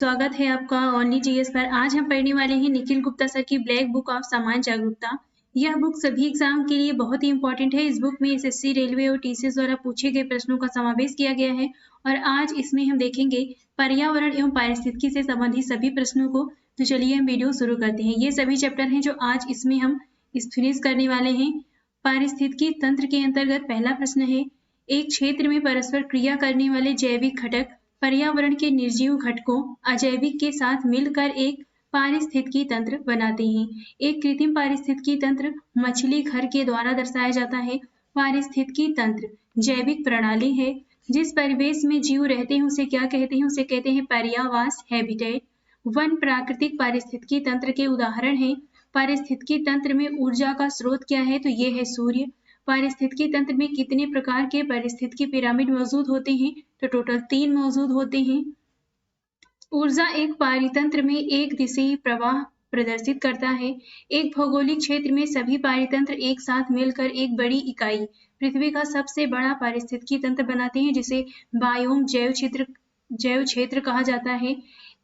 स्वागत है आपका ओनली जीएस पर। आज हम पढ़ने वाले हैं निखिल गुप्ता सर की ब्लैक बुक ऑफ सामान्य जागरूकता। यह बुक सभी एग्जाम के लिए बहुत ही इंपॉर्टेंट है। इस बुक में एसएससी, रेलवे और टीसीएस द्वारा पूछे गए प्रश्नों का समावेश किया गया है और आज इसमें हम देखेंगे पर्यावरण एवं पारिस्थितिकी से संबंधित सभी प्रश्नों को। तो चलिए हम वीडियो शुरू करते हैं। ये सभी चैप्टर हैं जो आज इसमें हम फिनिश करने वाले हैं। पारिस्थितिकी तंत्र के अंतर्गत पहला प्रश्न है, एक क्षेत्र में परस्पर क्रिया करने वाले जैविक घटक पर्यावरण के निर्जीव घटकों अजैविक के साथ मिलकर एक पारिस्थितिकी तंत्र बनाते हैं। एक कृत्रिम पारिस्थितिकी तंत्र मछली घर के द्वारा दर्शाया जाता है। पारिस्थितिकी तंत्र जैविक प्रणाली है। जिस परिवेश में जीव रहते हैं उसे क्या कहते हैं? उसे कहते हैं पर्यावास, हैबिटेट। वन प्राकृतिक पारिस्थितिकी तंत्र के उदाहरण हैं। पारिस्थितिकी तंत्र में ऊर्जा का स्रोत क्या है? तो ये है सूर्य। पारिस्थितिकी तंत्र में कितने प्रकार के पारिस्थितिकी पिरामिड मौजूद होते हैं? तो टोटल 3 मौजूद होते हैं। ऊर्जा एक पारितंत्र में एक दिशा प्रवाह प्रदर्शित करता है। एक भौगोलिक क्षेत्र में सभी पारितंत्र एक साथ मिलकर एक बड़ी इकाई पृथ्वी का सबसे बड़ा पारिस्थितिकी तंत्र बनाते हैं, जिसे बायोम जैव क्षेत्र कहा जाता है।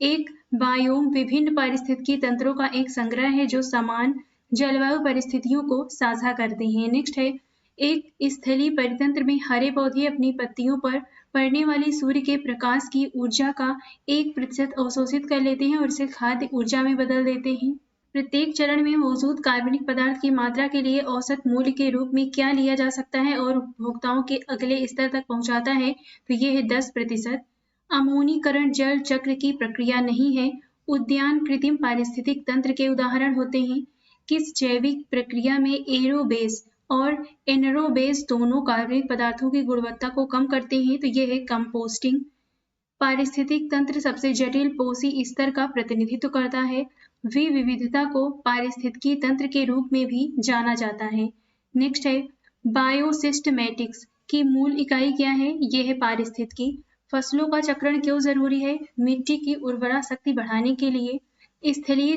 एक बायोम विभिन्न पारिस्थितिकी तंत्रों का एक संग्रह है जो समान जलवायु परिस्थितियों को साझा करते हैं। नेक्स्ट है, एक स्थलीय परितंत्र में हरे पौधे अपनी पत्तियों पर पड़ने वाली सूर्य के प्रकाश की ऊर्जा का 1% अवशोषित कर लेते हैं और इसे खाद्य ऊर्जा में बदल देते हैं। प्रत्येक चरण में मौजूद कार्बनिक पदार्थ की मात्रा के लिए औसत मूल्य के रूप में क्या लिया जा सकता है और उपभोक्ताओं के अगले स्तर तक पहुंचाता है? तो ये है 10%। अमोनीकरण जल चक्र की प्रक्रिया नहीं है। उद्यान कृत्रिम पारिस्थितिक तंत्र के उदाहरण होते हैं। किस जैविक प्रक्रिया में एरोबेस और एनरोबेस दोनों कार्बनिक पदार्थों की गुणवत्ता को कम करते हैं? तो ये है कंपोस्टिंग। पारिस्थितिक तंत्र सबसे जटिल पोषी स्तर का प्रतिनिधित्व करता है। विविधता को पारिस्थितिकी तंत्र के रूप में भी जाना जाता है। नेक्स्ट है, बायोसिस्टमैटिक्स की मूल इकाई क्या है? ये है पारिस्थितिकी। फसलों का चक्रण क्यों जरूरी है? मिट्टी की उर्वरा शक्ति बढ़ाने के लिए। स्थलीय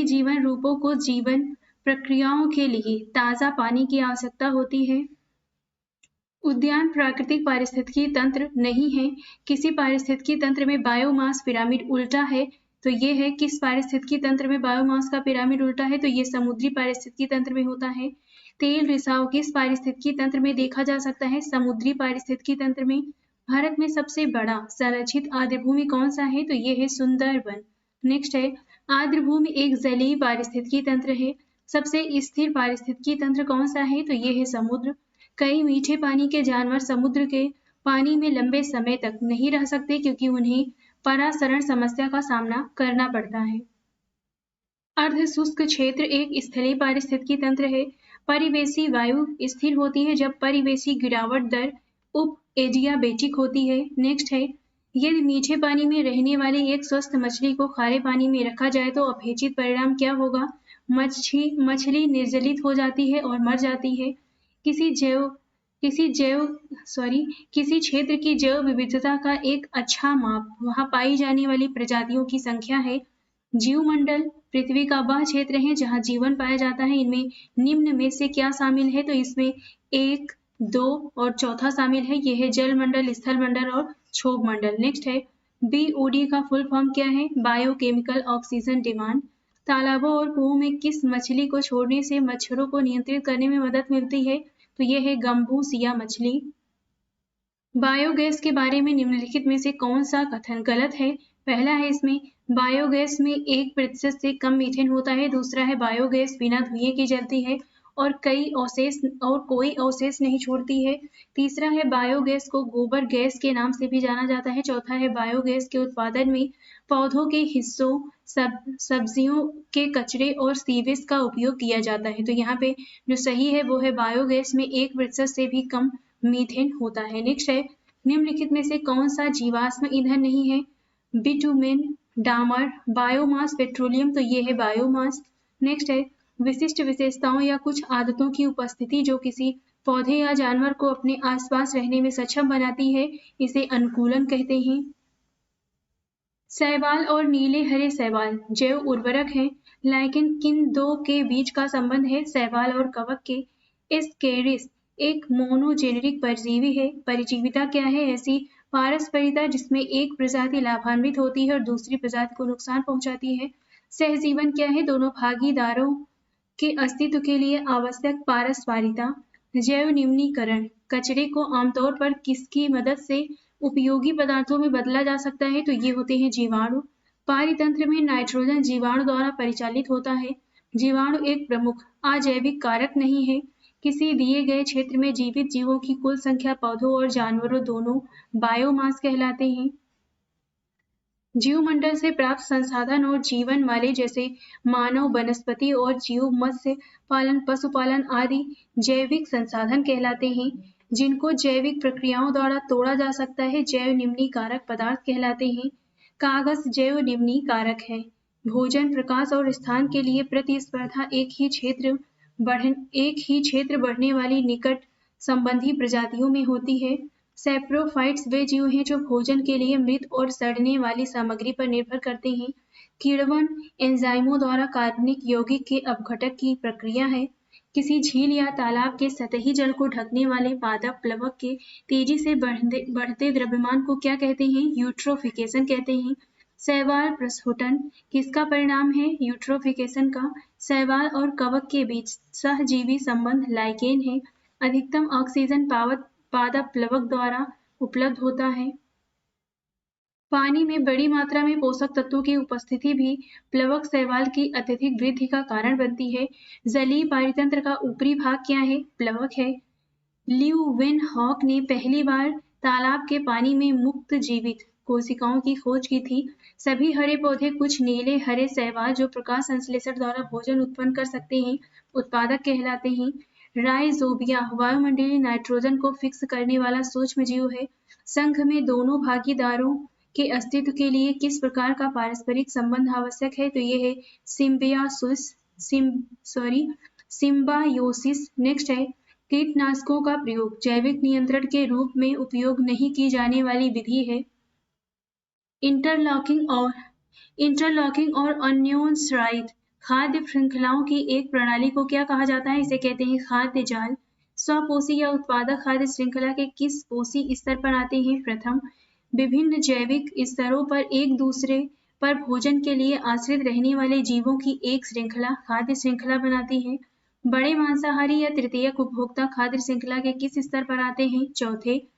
जीवन रूपों को जीवन प्रक्रियाओं के लिए ताजा पानी की आवश्यकता होती है। उद्यान प्राकृतिक पारिस्थितिकी तंत्र नहीं है। किसी पारिस्थितिकी तंत्र में बायोमास पिरामिड उल्टा है। तो ये है, किस पारिस्थितिकी तंत्र में बायोमास का पिरामिड उल्टा है? तो ये समुद्री पारिस्थितिकी तंत्र में होता है। तेल रिसाव किस पारिस्थितिकी तंत्र में देखा जा सकता है? समुद्री पारिस्थितिकी तंत्र में। भारत में सबसे बड़ा संरक्षित आर्द्रभूमि कौन सा है? तो ये है सुंदरबन। नेक्स्ट है, आर्द्रभूमि एक जलीय पारिस्थितिकी तंत्र है। सबसे स्थिर पारिस्थितिकी तंत्र कौन सा है? तो ये है समुद्र। कई मीठे पानी के जानवर समुद्र के पानी में लंबे समय तक नहीं रह सकते क्योंकि उन्हें परासरण समस्या का सामना करना पड़ता है। अर्ध शुष्क क्षेत्र एक स्थलीय पारिस्थितिकी तंत्र है। परिवेशी वायु स्थिर होती है जब परिवेशी गिरावट दर उप एडियाबेटिक होती है। नेक्स्ट है, यदि मीठे पानी में रहने वाली एक स्वस्थ मछली को खारे पानी में रखा जाए तो अपेक्षित परिणाम क्या होगा? मछली निर्जलित हो जाती है और मर जाती है। किसी क्षेत्र की जैव विविधता का एक अच्छा माप वहां पाई जाने वाली प्रजातियों की संख्या है। जीवमंडल पृथ्वी का वह क्षेत्र है जहां जीवन पाया जाता है। इनमें निम्न में से क्या शामिल है? तो इसमें 1, 2 और चौथा शामिल है। यह है जल मंडल, स्थल मंडल और क्षोभ मंडल। नेक्स्ट है, BOD का फुल फॉर्म क्या है? Biochemical oxygen demand. तालाबों और कुओं में किस मछली को छोड़ने से मच्छरों को नियंत्रित करने में मदद मिलती है? तो यह है गंबूसिया मछली। बायोगैस के बारे में निम्नलिखित में से कौन सा कथन गलत है? पहला है इसमें बायोगैस में 1% से कम मीथेन होता है। दूसरा है बायोगैस बिना धुएं के जलती है और कोई अवशेष नहीं छोड़ती है। तीसरा है बायोगैस को गोबर गैस के नाम से भी जाना जाता है। चौथा है बायोगैस के उत्पादन में पौधों के हिस्सों, सब्जियों के कचरे और सीवेज का उपयोग किया जाता है। तो यहाँ पे जो सही है वो है बायोगैस में 1% से भी कम मीथेन होता है। नेक्स्ट है, निम्नलिखित में से कौन सा जीवाश्म ईंधन नहीं है? बिटुमेन, डामर, बायोमास, पेट्रोलियम। तो ये है बायोमास। नेक्स्ट है, विशिष्ट विशेषताओं या कुछ आदतों की उपस्थिति जो किसी पौधे या जानवर को अपने आसपास रहने में सक्षम बनाती है, इसे अनुकूलन कहते हैं। शैवाल और नीले हरे शैवाल जैव उर्वरक हैं, लेकिन किन दो के बीच का संबंध है? शैवाल और कवक के। एस्केरिस एक मोनोजेनेरिक परजीवी है। परिजीविता क्या है? ऐसी पारस्परिकता, जिसमें एक प्रजाति लाभान्वित होती है और दूसरी प्रजाति को नुकसान पहुंचाती है। सहजीवन क्या है? दोनों भागीदारों के अस्तित्व के लिए आवश्यक पारस्परिकता। जैव निम्नीकरण, कचरे को आमतौर पर किसकी मदद से उपयोगी पदार्थों में बदला जा सकता है? तो ये होते हैं जीवाणु। पारितंत्र में नाइट्रोजन जीवाणु द्वारा परिचालित होता है। जीवाणु एक प्रमुख अजैविक कारक नहीं है। किसी दिए गए क्षेत्र में जीवित जीवों की कुल संख्या पौधों और जानवरों दोनों बायोमास कहलाते हैं। जीवमंडल से प्राप्त संसाधन और जीवन वाले जैसे मानव, वनस्पति और जीव, मत्स्य पालन, पशुपालन आदि जैविक संसाधन कहलाते हैं। जिनको जैविक प्रक्रियाओं द्वारा तोड़ा जा सकता है जैव निम्नीकारक पदार्थ कहलाते हैं। कागज जैव निम्नीकारक है। भोजन, प्रकाश और स्थान के लिए प्रतिस्पर्धा एक ही क्षेत्र बढ़ने वाली निकट संबंधी प्रजातियों में होती है। सैप्रोफाइट्स वे जीव हैं जो भोजन के लिए मृत और सड़ने वाली सामग्री पर निर्भर करते हैं। कीड़वन एंजाइमों द्वारा कार्बनिक यौगिक के अपघटन की प्रक्रिया है। किसी झील या तालाब के सतही जल को ढकने वाले पादप प्लवक के तेजी से बढ़ते द्रव्यमान को क्या कहते हैं? यूट्रोफिकेशन कहते हैं। शैवाल प्रस्फुटन किसका परिणाम है? यूट्रोफिकेशन का। शैवाल और कवक के बीच सहजीवी संबंध लाइकेन है। अधिकतम ऑक्सीजन पादप प्लवक द्वारा उपलब्ध होता है। पानी में बड़ी मात्रा में पोषक तत्वों की उपस्थिति भी प्लवक शैवाल की अत्यधिक वृद्धि का कारण बनती है। जलीय पारितंत्र का ऊपरी भाग क्या है? प्लवक है। ल्यूवेनहॉक ने पहली बार तालाब के पानी में मुक्त जीवित कोशिकाओं की खोज की थी। सभी हरे पौधे कुछ नीले हरे शैवाल जो प्रकाश संश्लेषण द्वारा भोजन उत्पन्न कर सकते हैं उत्पादक कहलाते हैं। राइजोबिया वायुमंडलीय नाइट्रोजन को फिक्स करने वाला सूक्ष्म जीव है। संघ में दोनों भागीदारों के अस्तित्व के लिए किस प्रकार का पारस्परिक संबंध आवश्यक है? तो ये है सिम्बायोसिस। नेक्स्ट है कीटनाशकों का प्रयोग जैविक नियंत्रण के रूप में उपयोग नहीं की जाने वाली विधि है। इंटरलॉकिंग और अन्योन्याश्रित खाद्य श्रृंखलाओं की एक प्रणाली को क्या कहा जाता है? इसे कहते हैं खाद्य जाल। स्वपोषी या उत्पादक खाद्य श्रृंखला के किस पोषी स्तर पर आते हैं? प्रथम। विभिन्न जैविक स्तरों पर एक दूसरे पर भोजन के लिए आश्रित रहने वाले जीवों की एक श्रृंखला खाद्य श्रृंखला बनाती है। बड़े मांसाहारी या तृतीयक उपभोक्ता खाद्य श्रृंखला के किस स्तर पर आते हैं? चौथे।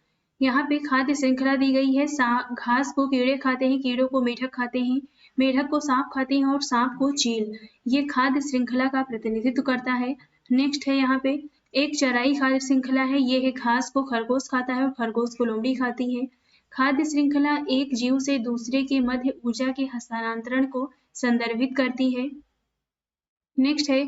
यहाँ पे खाद्य श्रृंखला दी गई है। घास को कीड़े खाते हैं, कीड़ों को मेढक खाते हैं, मेढक को सांप खाते हैं और सांप को चील। ये खाद्य श्रृंखला का प्रतिनिधित्व करता है। नेक्स्ट है यहाँ पे एक चराई खाद्य श्रृंखला है। ये है घास को खरगोश खाता है और खरगोश को लोमड़ी खाती है। खाद्य श्रृंखला एक जीव से दूसरे के मध्य ऊर्जा के हस्तांतरण को संदर्भित करती है। नेक्स्ट है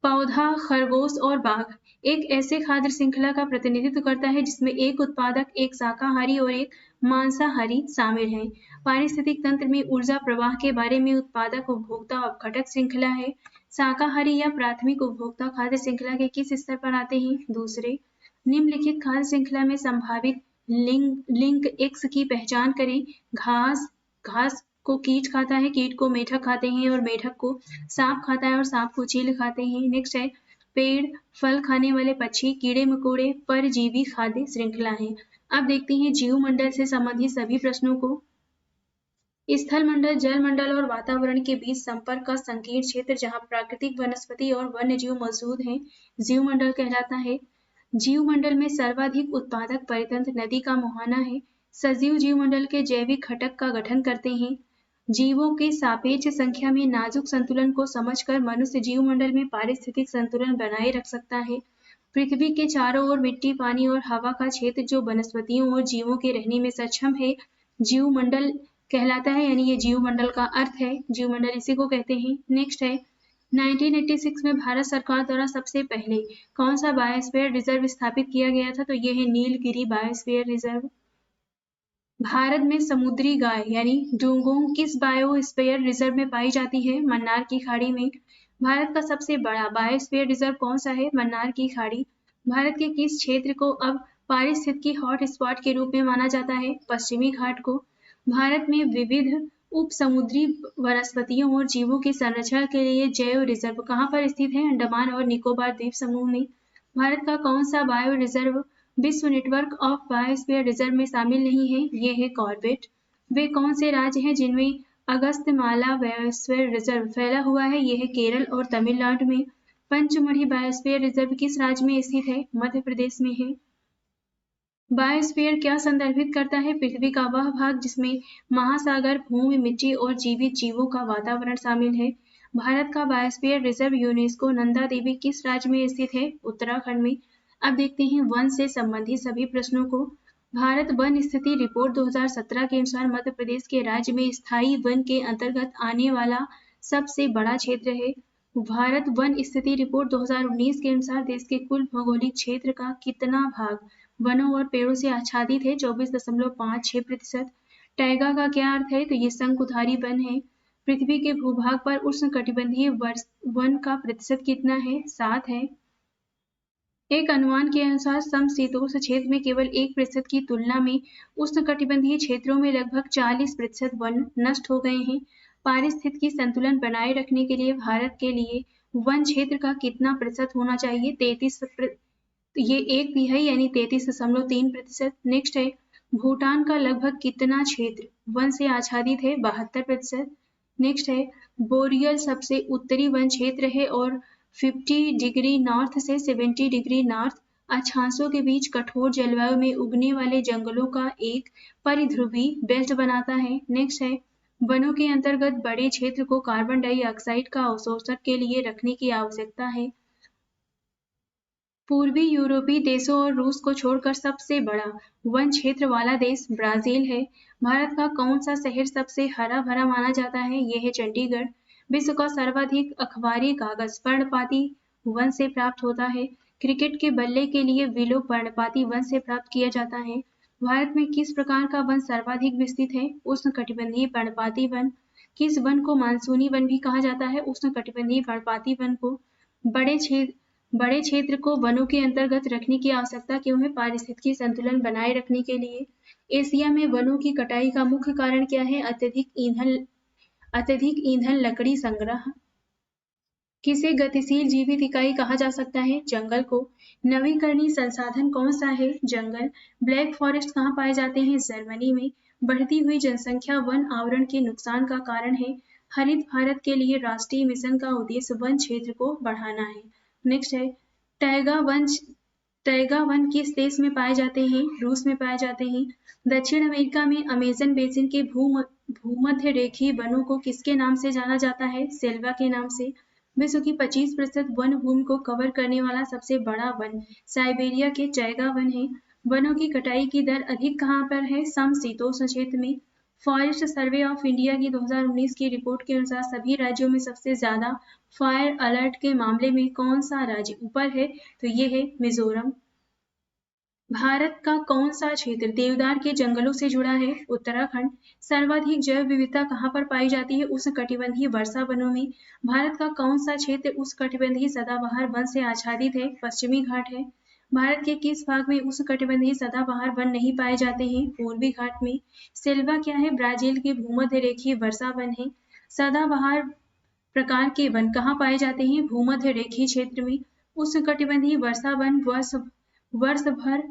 पौधा, खरगोश और बाघ एक ऐसे खाद्य श्रृंखला का प्रतिनिधित्व करता है जिसमें एक उत्पादक, एक शाकाहारी और एक मांसाहारी शामिल है। पारिस्थितिक तंत्र में ऊर्जा प्रवाह के बारे में उत्पादक, उपभोक्ता और अपघटक श्रृंखला है। शाकाहारी या प्राथमिक उपभोक्ता खाद्य श्रृंखला के किस स्तर पर आते हैं? दूसरे। निम्नलिखित खाद्य श्रृंखला में संभावित लिंक एक्स की पहचान करें। घास को कीट खाता है, कीट को मेढक खाते हैं और मेढक को सांप खाता है और सांप को चील खाते हैं। नेक्स्ट है पेड़, फल खाने वाले पक्षी, कीड़े मकोड़े परजीवी खाद्य श्रृंखला है। अब देखते हैं जीव मंडल से संबंधित सभी प्रश्नों को। स्थल मंडल, जल मंडल और वातावरण के बीच संपर्क का संकीर्ण क्षेत्र जहाँ प्राकृतिक वनस्पति और वन्य जीव मौजूद हैं जीव मंडल कहलाता है। जीव मंडल में सर्वाधिक उत्पादक परितंत्र नदी का मुहाना है। सजीव जीव मंडल के जैविक घटक का गठन करते हैं। जीवों के सापेक्ष संख्या में नाजुक संतुलन को समझकर मनुष्य जीव मंडल में पारिस्थितिक संतुलन बनाए रख सकता है। पृथ्वी के चारों ओर मिट्टी, पानी और हवा का क्षेत्र जो वनस्पतियों और जीवों के रहने में सक्षम है जीव मंडल कहलाता है, यानी ये जीव मंडल का अर्थ है। जीव मंडल इसी को कहते हैं। नेक्स्ट है 1986 में भारत सरकार द्वारा सबसे पहले कौन सा बायोस्फीयर रिजर्व स्थापित किया गया था? तो ये है नीलगिरी बायोस्फीयर रिजर्व। भारत में समुद्री गाय यानी डुगोंग किस बायोस्फीयर रिजर्व में पाई जाती है? मन्नार की खाड़ी में। भारत का सबसे बड़ा बायोस्फीयर रिजर्व कौन सा है? मन्नार की खाड़ी। भारत के किस क्षेत्र को अब पारिस्थितिकी हॉट स्पॉट के रूप में माना जाता है? पश्चिमी घाट को। भारत में विविध उप समुद्री वनस्पतियों और जीवों के संरक्षण के लिए जैव रिजर्व कहाँ पर स्थित है? अंडमान और निकोबार द्वीप समूह में। भारत का कौन सा बायो रिजर्व विश्व नेटवर्क ऑफ बायोस्फीयर रिजर्व में शामिल नहीं है, ये है कॉर्बेट। वे कौन से राज्य हैं जिनमें अगस्त्यमाला बायोस्फीयर रिजर्व फैला हुआ है, ये है केरल और तमिलनाडु में। पंचमढ़ी बायोस्फीयर रिजर्व किस राज्य में स्थित है, मध्य प्रदेश में है। बायोस्फीयर क्या संदर्भित करता है, पृथ्वी का वह भाग जिसमें महासागर, भूमि, मिट्टी और जीवित जीवों का वातावरण शामिल है। भारत का biosphere reserve UNESCO Nanda Devi किस राज्य में स्थित है, उत्तराखंड में। अब देखते हैं वन से संबंधित सभी प्रश्नों को। भारत वन स्थिति रिपोर्ट 2017 के अनुसार मध्य प्रदेश के राज्य में स्थायी वन के अंतर्गत आने वाला सबसे बड़ा क्षेत्र है। भारत वन स्थिति रिपोर्ट 2019 के अनुसार देश के कुल भौगोलिक क्षेत्र का कितना भाग वनों और पेड़ों से आच्छादित है, 24.56%। टैगा का क्या अर्थ है, तो ये शंकुधारी वन है। पृथ्वी के भूभाग पर उष्णकटिबंधीय वन का प्रतिशत कितना है, 7 है। एक अनुमान के अनुसार समशीतोष्ण क्षेत्र में केवल 1% की तुलना में उष्णकटिबंधीय क्षेत्रों में लगभग 40% वन नष्ट हो गए हैं। पारिस्थितिकी संतुलन बनाए रखने के लिए भारत के लिए वन क्षेत्र का कितना प्रतिशत होना चाहिए, 33%। ये 1/3 यानी 33.3%। नेक्स्ट है, भूटान का लगभग कितना क्षेत्र वन से आच्छादित है, 72%। नेक्स्ट है, बोरियल सबसे उत्तरी वन क्षेत्र है और 50 डिग्री नॉर्थ से 70 डिग्री नॉर्थ अक्षांशों के बीच कठोर जलवायु में उगने वाले जंगलों का एक परिध्रुवी बेल्ट बनाता है। नेक्स्ट है, वनों के अंतर्गत बड़े क्षेत्र को कार्बन डाइऑक्साइड का अवशोषण के लिए रखने की आवश्यकता है। पूर्वी यूरोपीय देशों और रूस को छोड़कर सबसे बड़ा वन क्षेत्र वाला देश ब्राजील है। भारत का कौन सा शहर सबसे हरा भरा माना जाता है, ये है चंडीगढ़। विश्व का सर्वाधिक अखबारी कागज पर्णपाती वन से प्राप्त होता है। क्रिकेट के बल्ले के लिए विलो पर्णपाती वन से प्राप्त किया जाता है। भारत में किस प्रकार का वन सर्वाधिक विस्तृत है, उष्णकटिबंधीय पर्णपाती वन। किस वन को मानसूनी वन भी कहा जाता है, उष्णकटिबंधीय पर्णपाती वन को। बड़े क्षेत्र को वनों के अंतर्गत रखने की आवश्यकता क्यों है, पारिस्थितिकी संतुलन बनाए रखने के लिए। एशिया में वनों की कटाई का मुख्य कारण क्या है, अत्यधिक ईंधन लकड़ी संग्रह। किसे गतिशील जीवित इकाई कहा जा सकता है, जंगल को। नवीकरणीय संसाधन कौन सा है, जंगल। ब्लैक फॉरेस्ट कहाँ पाए जाते हैं, जर्मनी में। बढ़ती हुई जनसंख्या वन आवरण के नुकसान का कारण है। हरित भारत के लिए राष्ट्रीय मिशन का उद्देश्य वन क्षेत्र को बढ़ाना है। नेक्स्ट है, टैगा वन किस देश में पाए जाते हैं, रूस में पाए जाते हैं। दक्षिण अमेरिका में अमेजन बेसिन के भूमध्य रेखीय वनों को किसके नाम से जाना जाता है, सेल्वा के नाम से। विश्व की 25% वन भूमि को कवर करने वाला सबसे बड़ा वन साइबेरिया के टैगा वन है। वनों की कटाई की दर अधिक कहाँ पर है, समशीतोष्ण क्षेत्र में। फॉरेस्ट सर्वे ऑफ इंडिया की 2019 की रिपोर्ट के अनुसार सभी राज्यों में सबसे ज्यादा फायर अलर्ट के मामले में कौन सा राज्य ऊपर है, तो ये है मिजोरम। भारत का कौन सा क्षेत्र देवदार के जंगलों से जुड़ा है, उत्तराखंड। सर्वाधिक जैव विविधता कहाँ पर पाई जाती है, उष्णकटिबंधीय वर्षा वनों में। भारत का कौन सा क्षेत्र उष्णकटिबंधीय सदाबहार वन से आच्छादित है, पश्चिमी घाट है। भारत के किस भाग में उष्णकटिबंधीय सदाबहार वन नहीं पाए जाते हैं, पूर्वी घाट में। सेल्वा क्या है, ब्राजील के भूमध्य रेखीय वर्षा वन है। सदाबहार प्रकार के वन कहाँ पाए जाते हैं, भूमध्य रेखीय क्षेत्र में। उष्णकटिबंधीय वर्षा वन वर्ष भर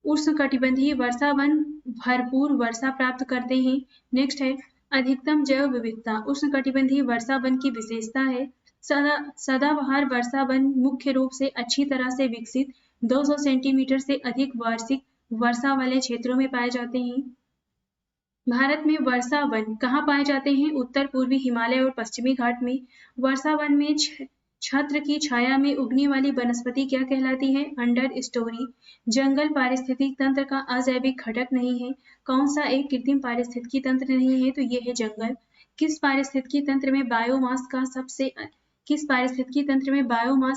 उष्णकटिबंधीय वर्षा वन भरपूर वर्षा प्राप्त करते हैं। नेक्स्ट है, अधिकतम जैव विविधता उष्णकटिबंधीय वर्षा वन की विशेषता है। सदाबहार वर्षा वन मुख्य रूप से अच्छी तरह से विकसित 200 सेंटीमीटर से अधिक वार्षिक वर्षा वाले क्षेत्रों में पाए जाते हैं। भारत में वर्षा वन कहाँ पाए जाते हैं, उत्तर पूर्वी हिमालय और पश्चिमी घाट में। वर्षा वन में छत्र की छाया में उगने वाली वनस्पति क्या कहलाती है, अंडर स्टोरी। जंगल पारिस्थितिक तंत्र का अजैविक घटक नहीं है। कौन सा एक कृत्रिम पारिस्थितिकी तंत्र नहीं है, तो ये है जंगल। किस पारिस्थितिकी तंत्र में बायोमास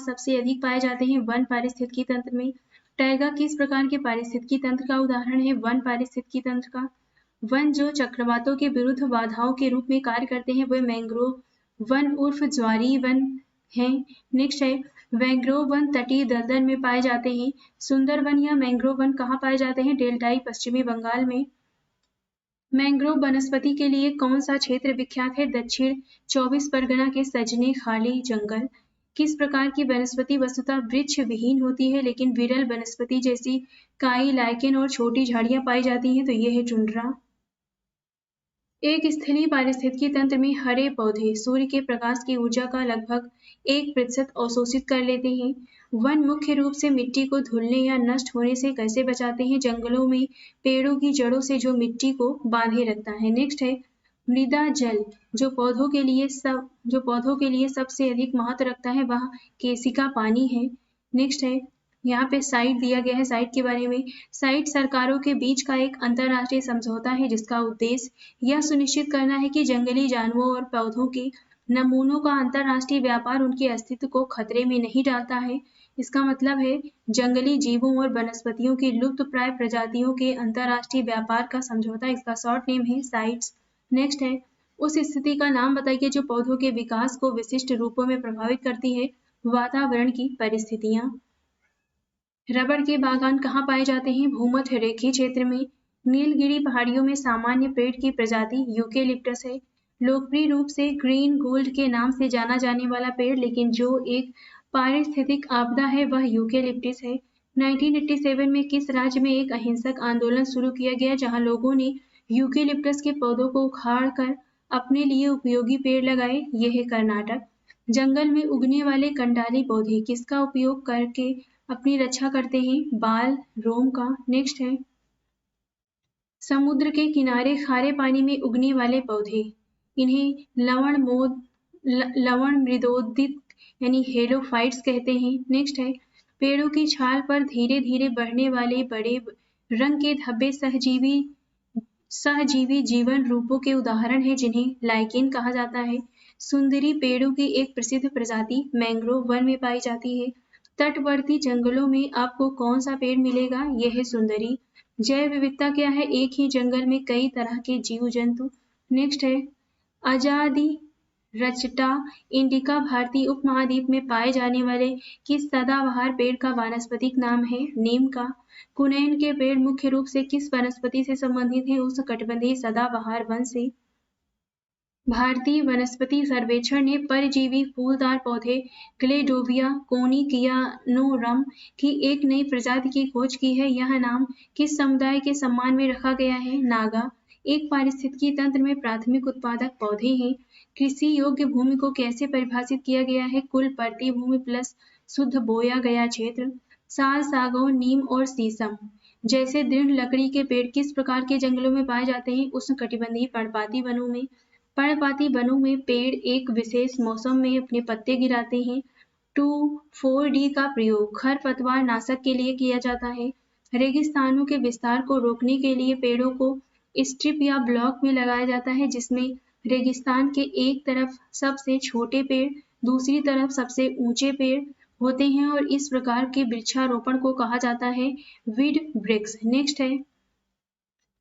सबसे अधिक पाए जाते हैं, वन पारिस्थितिकी तंत्र में। टैगा किस प्रकार के पारिस्थितिकी तंत्र का उदाहरण है, वन पारिस्थितिकी तंत्र का। वन जो चक्रवातों के विरुद्ध बाधाओं के रूप में कार्य करते हैं वे मैंग्रोव वन उर्फ ज्वारीय वन हैं। नेक्स्ट है, मैंग्रोव वन तटीय दलदल में पाए जाते हैं। सुंदरवन या मैंग्रोव वन कहाँ पाए जाते हैं, डेल्टाई पश्चिमी बंगाल में। मैंग्रोव वनस्पति के लिए कौन सा क्षेत्र विख्यात है, दक्षिण 24 परगना के सजने खाली जंगल। किस प्रकार की वनस्पति वस्तुतः वृक्ष विहीन होती है लेकिन विरल वनस्पति जैसी काई, लाइकेन और छोटी झाड़ियां पाई जाती हैं? तो ये है टुंड्रा। एक स्थलीय पारिस्थितिकी तंत्र में हरे पौधे सूर्य के प्रकाश की ऊर्जा का लगभग 1% अवशोषित कर लेते हैं। वन मुख्य रूप से मिट्टी को धुलने या नष्ट होने से कैसे बचाते हैं? जंगलों में पेड़ों की जड़ों से जो मिट्टी को बांधे रखता है। नेक्स्ट है मृदा जल, जो पौधों के लिए सबसे अधिक महत्व रखता है वह केशिका पानी है। नेक्स्ट है यहाँ पे साइट दिया गया है। साइट के बारे में, साइट सरकारों के बीच का एक अंतरराष्ट्रीय समझौता है जिसका उद्देश्य यह सुनिश्चित करना है कि जंगली जानवरों और पौधों के नमूनों का अंतरराष्ट्रीय व्यापार उनके अस्तित्व को खतरे में नहीं डालता है। इसका मतलब है जंगली जीवों और वनस्पतियों की लुप्तप्राय प्रजातियों के अंतरराष्ट्रीय व्यापार का समझौता। इसका शॉर्ट नेम है साइट्स। नेक्स्ट है उस स्थिति का नाम बताइए जो पौधों के विकास को विशिष्ट रूपों में प्रभावित करती है। वातावरण की परिस्थितियां। रबड़ के बागान कहाँ पाए जाते हैं? भूमध्य रेखीय क्षेत्र में। नीलगिरी पहाड़ियों में सामान्य पेड़ की प्रजाति यूकेलिप्टस है। लोकप्रिय रूप से ग्रीन गोल्ड के नाम से जाना जाने वाला पेड़, लेकिन जो एक पारिस्थितिक आपदा है वह यूकेलिप्टस है। 1987 में किस राज्य में एक अहिंसक आंदोलन शुरू किया गया जहां लोगों ने यूकेलिप्टस के पौधों को उखाड़ कर अपने लिए उपयोगी पेड़ लगाए? यह है कर्नाटक। जंगल में उगने वाले कंडाली पौधे किसका उपयोग करके अपनी रक्षा करते हैं? बाल, रोम का। नेक्स्ट है समुद्र के किनारे खारे पानी में उगने वाले पौधे, इन्हें लवण मृदोदित यानी हेलोफाइट्स कहते हैं। नेक्स्ट है पेड़ों की छाल पर धीरे धीरे बढ़ने वाले बड़े रंग के धब्बे सहजीवी जीवन रूपों के उदाहरण हैं जिन्हें लाइकेन कहा जाता है। सुंदरी पेड़ों की एक प्रसिद्ध प्रजाति मैंग्रोव वन में पाई जाती है। तटवर्ती जंगलों में आपको कौन सा पेड़ मिलेगा? यह है सुंदरी। जैव विविधता क्या है? एक ही जंगल में कई तरह के जीव जंतु। नेक्स्ट है आजादी रचटा इंडिका भारतीय उपमहाद्वीप में पाए जाने वाले किस सदाबहार पेड़ का वानस्पतिक नाम है? नीम का। कुनैन के पेड़ मुख्य रूप से किस वनस्पति से संबंधित है? उष्णकटिबंधीय सदाबहार वन से। भारतीय वनस्पति सर्वेक्षण ने परजीवी फूलदार पौधे क्लेडोविया कोनिकियानोरम की एक नई प्रजाति की खोज की है। यह नाम किस समुदाय के सम्मान में रखा गया है? नागा। एक पारिस्थितिकी तंत्र में प्राथमिक उत्पादक पौधे हैं। कृषि योग्य भूमि को कैसे परिभाषित किया गया है? कुल परतीय भूमि प्लस शुद्ध बोया गया क्षेत्र। साल, सागौन, नीम और शीशम जैसे दृढ़ लकड़ी के पेड़ किस प्रकार के जंगलों में पाए जाते हैं? उष्णकटिबंधीय पर्णपाती वनों में। पर्णपाती वनों में पेड़ एक विशेष मौसम में अपने पत्ते गिराते हैं। 2,4-D का प्रयोग खरपतवार नाशक के लिए किया जाता है। रेगिस्तानों के विस्तार को रोकने के लिए पेड़ों को स्ट्रिप या ब्लॉक में लगाया जाता है जिसमें रेगिस्तान के एक तरफ सबसे छोटे पेड़, दूसरी तरफ सबसे ऊंचे पेड़ होते हैं और इस प्रकार के वृक्षारोपण को कहा जाता है वीड वृक्ष। नेक्स्ट है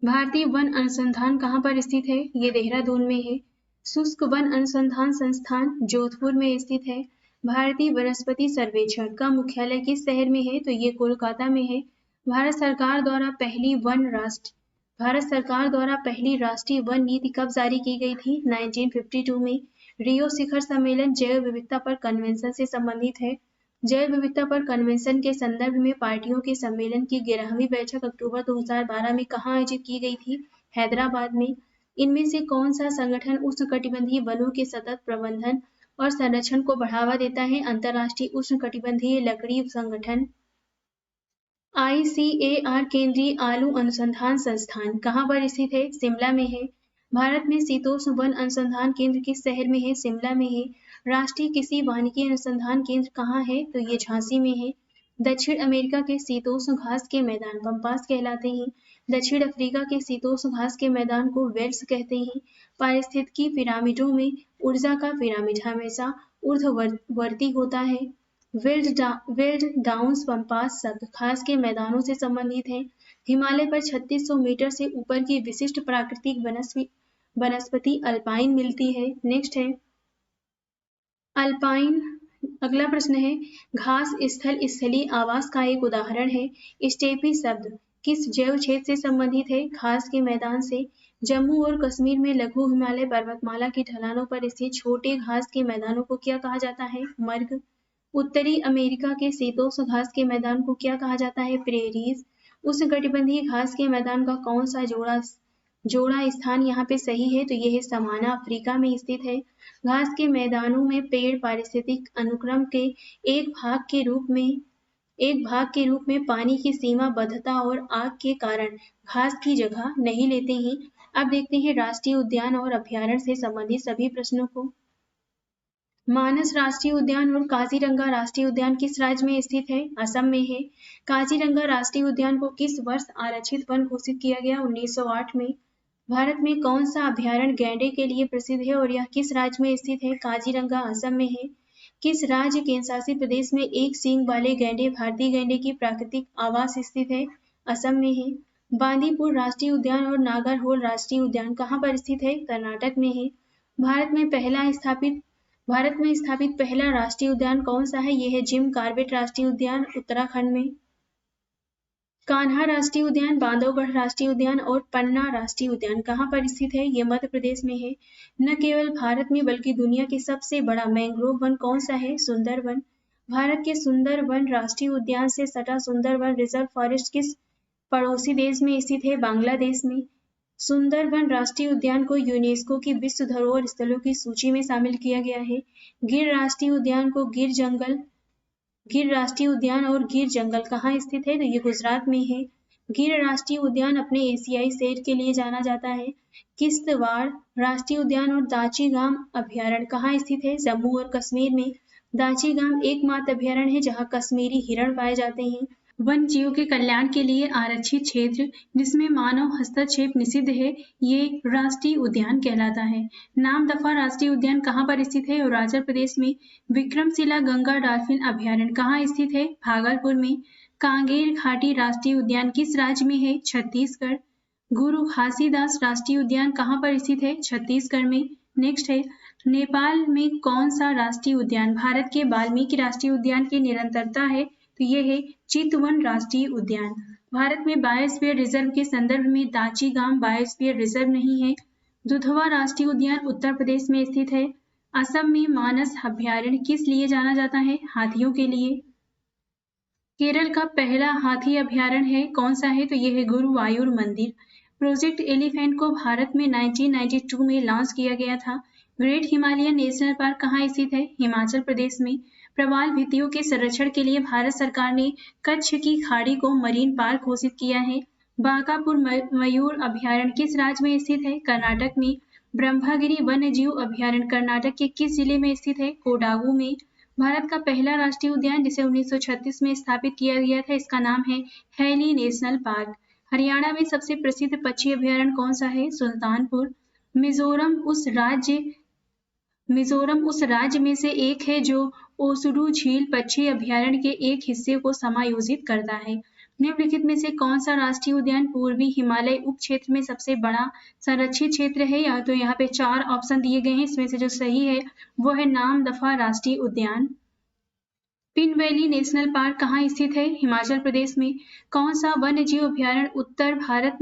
भारतीय वन अनुसंधान कहाँ पर स्थित है? ये देहरादून में है। शुष्क वन अनुसंधान संस्थान जोधपुर में स्थित है। भारतीय वनस्पति सर्वेक्षण का मुख्यालय किस शहर में है? तो ये कोलकाता में है। भारत सरकार द्वारा पहली राष्ट्रीय वन नीति कब जारी की गई थी? 1952 में। रियो शिखर सम्मेलन जैव विविधता पर कन्वेंशन से संबंधित है। जैव विविधता पर कन्वेंशन के संदर्भ में पार्टियों के सम्मेलन की 11वीं बैठक अक्टूबर 2012 में कहाँ आयोजित की गई थी? हैदराबाद में। इनमें से कौन सा संगठन उष्णकटिबंधीय वनों के सतत प्रबंधन और संरक्षण को बढ़ावा देता है? अंतर्राष्ट्रीय उष्णकटिबंधीय लकड़ी संगठन। ICAR केंद्रीय आलू अनुसंधान संस्थान कहाँ पर स्थित है? शिमला में है। भारत में शीतोष्ण वन अनुसंधान केंद्र किस शहर में है? शिमला में है। राष्ट्रीय कृषि वानिकी अनुसंधान केंद्र कहाँ है? तो ये झांसी में है। दक्षिण अमेरिका के शीतोष्ण घास के मैदान पम्पास कहलाते हैं। दक्षिण अफ्रीका के शीतोष्ण घास के मैदान को वेल्स कहते हैं। पारिस्थितिकी पिरामिडों में ऊर्जा का पिरामिड हमेशा ऊर्ध्ववर्ती होता है। वेल्ड डाउन्स पम्पास शब्द खास के मैदानों से संबंधित है। हिमालय पर 3600 मीटर से ऊपर की विशिष्ट प्राकृतिक वनस्पति अल्पाइन मिलती है। नेक्स्ट है अल्पाइन। अगला प्रश्न है घास स्थलीय आवास का एक उदाहरण है। स्टेपी शब्द किस जैव क्षेत्र से संबंधित है? घास के मैदान से। जम्मू और कश्मीर में लघु हिमालय पर्वतमाला की ढलानों पर स्थित छोटे घास के मैदानों को क्या कहा जाता है? मर्ग। उत्तरी अमेरिका के शीतोष्ण घास के मैदान को क्या कहा जाता है? प्रेरीज। उष्णकटिबंधीय घास के मैदान का कौन सा जोड़ा स्थान यहाँ पे सही है? तो यह है सवाना, अफ्रीका में स्थित है। घास के मैदानों में पेड़ पारिस्थितिक अनुक्रम के एक भाग के रूप में पानी की सीमाबद्धता और आग के कारण घास की जगह नहीं लेते हैं। अब देखते हैं राष्ट्रीय उद्यान और अभयारण्य से संबंधित सभी प्रश्नों को। मानस राष्ट्रीय उद्यान और काजीरंगा राष्ट्रीय उद्यान किस राज्य में स्थित है? असम में है। काजीरंगा राष्ट्रीय उद्यान को किस वर्ष आरक्षित वन घोषित किया गया? 1908 में। भारत में कौन सा अभयारण्य गैंडे के लिए प्रसिद्ध है और यह किस राज्य में स्थित है? काजीरंगा असम में है। किस राज्य केंद्रशासित प्रदेश में एक सींग वाले गैंडे भारतीय गैंडे की प्राकृतिक आवास स्थित है? असम में है। बांदीपुर राष्ट्रीय उद्यान और नागरहोल राष्ट्रीय उद्यान कहाँ पर स्थित है? कर्नाटक में है। भारत में स्थापित पहला राष्ट्रीय उद्यान कौन सा है? यह है जिम कॉर्बेट राष्ट्रीय उद्यान, उत्तराखंड में। कान्हा राष्ट्रीय उद्यान, बांधवगढ़ राष्ट्रीय उद्यान और पन्ना राष्ट्रीय उद्यान कहाँ पर स्थित है? ये मध्य प्रदेश में है। न केवल भारत में बल्कि दुनिया के सबसे बड़ा मैंग्रोव वन कौन सा है? सुंदरवन। भारत के सुंदरवन राष्ट्रीय उद्यान से सटा सुंदरवन रिजर्व फॉरेस्ट किस पड़ोसी देश में स्थित है? बांग्लादेश में। सुंदरवन राष्ट्रीय उद्यान को यूनेस्को की विश्व धरोहर स्थलों की सूची में शामिल किया गया है। गिर राष्ट्रीय उद्यान को गिर राष्ट्रीय उद्यान और गिर जंगल कहाँ स्थित है? तो ये गुजरात में है। गिर राष्ट्रीय उद्यान अपने एशियाई शेर के लिए जाना जाता है। किश्तवाड़ राष्ट्रीय उद्यान और दाची-गाम अभयारण्य कहाँ स्थित है? जम्मू और कश्मीर में। दाची-गाम एकमात्र अभयारण्य है जहाँ कश्मीरी हिरण पाए जाते हैं। वन जीवों के कल्याण के लिए आरक्षित क्षेत्र जिसमें मानव हस्तक्षेप निषिद्ध है, ये राष्ट्रीय उद्यान कहलाता है। नामदफा राष्ट्रीय उद्यान कहाँ पर स्थित है? अरुणाचल प्रदेश में। विक्रमशिला गंगा डॉल्फिन अभयारण्य कहाँ स्थित है? भागलपुर में। कांगेर घाटी राष्ट्रीय उद्यान किस राज्य में है? छत्तीसगढ़। गुरु घासीदास राष्ट्रीय उद्यान कहाँ पर स्थित है? छत्तीसगढ़ में। नेक्स्ट है, नेपाल में कौन सा राष्ट्रीय उद्यान भारत के वाल्मीकि राष्ट्रीय उद्यान की निरंतरता है? तो ये है चितवन राष्ट्रीय उद्यान। भारत में बायोस्फीयर रिजर्व के संदर्भ में दाची-गाम बायोस्फीयर रिजर्व नहीं है। दुधवा राष्ट्रीय उद्यान उत्तर प्रदेश में स्थित है। असम में मानस अभयारण्य किस लिए जाना जाता है? हाथियों के लिए। केरल का पहला हाथी अभयारण्य है, कौन सा है? तो यह है गुरुवायूर मंदिर। प्रोजेक्ट एलिफेंट को भारत में 1992 में लॉन्च किया गया था। ग्रेट हिमालयन नेशनल पार्क कहाँ स्थित है? हिमाचल प्रदेश में। प्रवाल भित्तियों के संरक्षण के लिए भारत सरकार ने कच्छ की खाड़ी को मरीन पार्क घोषित किया है। बांकापुर मयूर अभयारण्य किस राज्य में स्थित है? कर्नाटक में। ब्रह्मागिरी वन्य जीव अभयारण्य कर्नाटक के किस जिले में स्थित है? कोडागू में। भारत का पहला राष्ट्रीय उद्यान जिसे 1936 में स्थापित किया गया था, इसका नाम है हैली नेशनल पार्क। हरियाणा में सबसे प्रसिद्ध पक्षी अभयारण्य कौन सा है? सुल्तानपुर। मिजोरम उस राज्य में से एक है जो ओसुडू झील पक्षी अभयारण्य के एक हिस्से को समायोजित करता है। निम्नलिखित में से कौन सा राष्ट्रीय उद्यान पूर्वी हिमालय उप क्षेत्र में सबसे बड़ा संरक्षित क्षेत्र है? या तो यहाँ पे 4 ऑप्शन दिए गए हैं, इसमें से जो सही है वो है नामदफा राष्ट्रीय उद्यान। पिन वैली नेशनल पार्क कहाँ स्थित है? हिमाचल प्रदेश में। कौन सा वन्य जीव अभयारण्य उत्तर भारत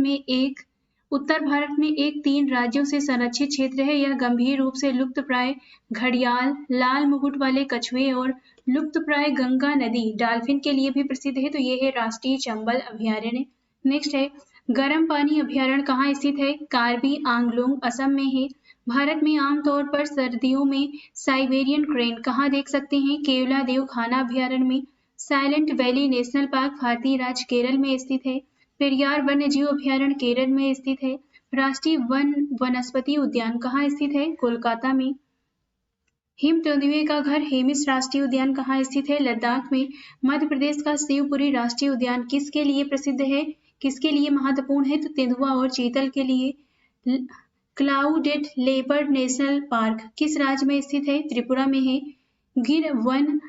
में एक 3 राज्यों से संरक्षित क्षेत्र है? यह गंभीर रूप से लुप्तप्राय घड़ियाल, लाल मुकुट वाले कछुए और लुप्तप्राय गंगा नदी डॉल्फिन के लिए भी प्रसिद्ध है। तो ये है राष्ट्रीय चंबल अभयारण्य। नेक्स्ट है, गर्म पानी अभयारण्य कहाँ स्थित है? कार्बी आंगलोंग असम में है। भारत में आमतौर पर सर्दियों में साइबेरियन क्रेन कहाँ देख सकते हैं? केवला देव खाना अभयारण्य में। साइलेंट वैली नेशनल पार्क भारतीय राज्य केरल में स्थित है। पेरियार वन्य जीव अभयारण्य केरल में स्थित है। राष्ट्रीय वनस्पति उद्यान कहाँ स्थित है? कोलकाता में। हिम तेंदुए का घर हेमिस राष्ट्रीय उद्यान कहाँ स्थित है? लद्दाख में। मध्य प्रदेश का शिवपुरी राष्ट्रीय उद्यान किसके लिए प्रसिद्ध है? किसके लिए महत्वपूर्ण है? तो तेंदुआ और चीतल के लिए। क्लाउडेड लेपर्ड नेशनल पार्क किस राज्य में स्थित है? त्रिपुरा में है। गिर वन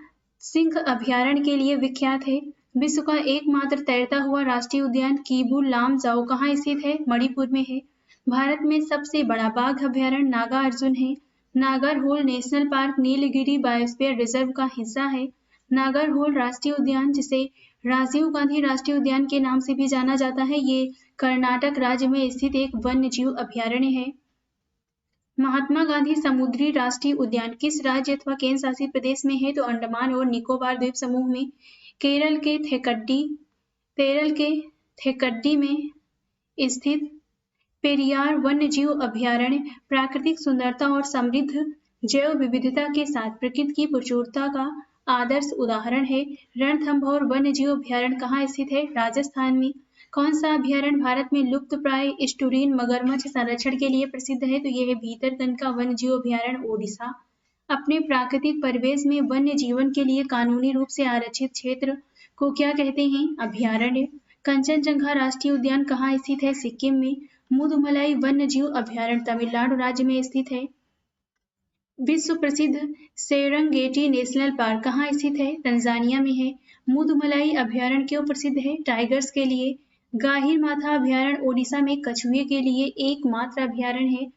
सिंह अभयारण्य के लिए विख्यात है। विश्व का एकमात्र तैरता हुआ राष्ट्रीय उद्यान कीबू लामजाओ कहाँ स्थित है? मणिपुर में है। भारत में सबसे बड़ा बाघ अभयारण्य नागा अर्जुन है। Nagarhole national park Nilgiri biosphere reserve का हिस्सा है। नागरहोल राष्ट्रीय उद्यान, जिसे राजीव गांधी राष्ट्रीय उद्यान के नाम से भी जाना जाता है, ये कर्नाटक राज्य में स्थित एक वन्य जीव अभयारण्य है। महात्मा गांधी समुद्री राष्ट्रीय उद्यान किस राज्य अथवा केंद्र शासित प्रदेश में है? तो अंडमान और निकोबार द्वीप समूह में। केरल के थेक्कडी में स्थित पेरियार वन्यजीव अभयारण्य प्राकृतिक सुंदरता और समृद्ध जैव विविधता के साथ प्रकृति की प्रचुरता का आदर्श उदाहरण है। रणथंभौर वन्यजीव अभयारण्य कहाँ स्थित है? राजस्थान में। कौन सा अभयारण्य भारत में लुप्तप्राय स्टुरीन मगरमच्छ संरक्षण के लिए प्रसिद्ध है? तो यह है भीतरकनिका वन्यजीव अभयारण्य, ओडिशा। अपने प्राकृतिक परिवेश में वन्य जीवन के लिए कानूनी रूप से आरक्षित क्षेत्र को क्या कहते हैं? अभयारण्य। कंचनजंगा राष्ट्रीय उद्यान कहाँ स्थित है? सिक्किम में। मुदुमलाई वन्यजीव अभयारण्य तमिलनाडु राज्य में स्थित है। विश्व प्रसिद्ध सेरंगेटी नेशनल पार्क कहाँ स्थित है? तंजानिया में है। मुदुमलाई अभयारण्य क्यों प्रसिद्ध है? टाइगर्स के लिए। गाहिरमाथा अभयारण्य ओडिशा में कछुए के लिए एकमात्र अभयारण्य है।